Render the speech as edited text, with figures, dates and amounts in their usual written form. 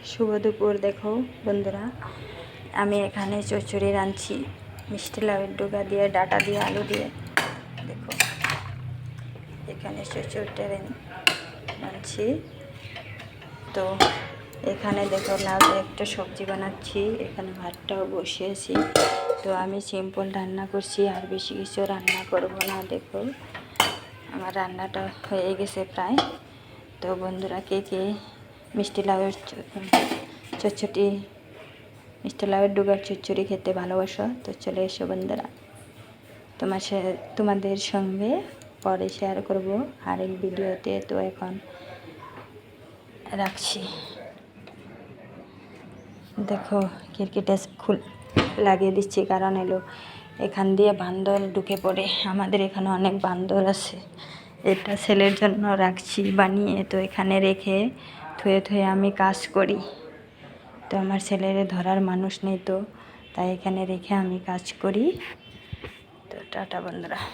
শুভ দুপুর। দেখো বন্ধুরা, আমি এখানে চচ্চড়ি রাঁধছি মিষ্টি লাউয়ের ডোকা দিয়ে, ডাটা দিয়ে, আলু দিয়ে। দেখো এখানে চচ্চড়িটা রাঁধছি। তো এখানে দেখো লাউয়ের একটা সবজি বানাচ্ছি, এখানে ভাতটাও বসিয়েছি। তো আমি সিম্পল রান্না করছি, আর বেশি কিছু রান্না করব না। দেখো আমার রান্নাটা হয়ে গেছে প্রায়। তো বন্ধুরা, কে কে মিষ্টি লাউয়ের চচ্চড়ি, মিষ্টি লাউয়ের ডুগার চচ্চড়ি খেতে ভালোবাসো, তো চলে এসো বন্ধুরা। তোমাদের সঙ্গে পরে শেয়ার করব আরেক ভিডিওতে। তো এখন রাখছি। দেখো খিড়কিটা লাগিয়ে দিচ্ছি, কারণ এখান দিয়ে বান্দর ঢুকে পড়ে। আমাদের এখানে অনেক বান্দর আছে। এটা ছেলের জন্য রাখছি বানিয়ে। তো এখানে রেখে থুয়ে থুয়ে আমি কাজ করি। তো আমার ছেলের ধরার মানুষ নেই, তো তাই এখানে রেখে আমি কাজ করি। তো টাটা বন্ধুরা।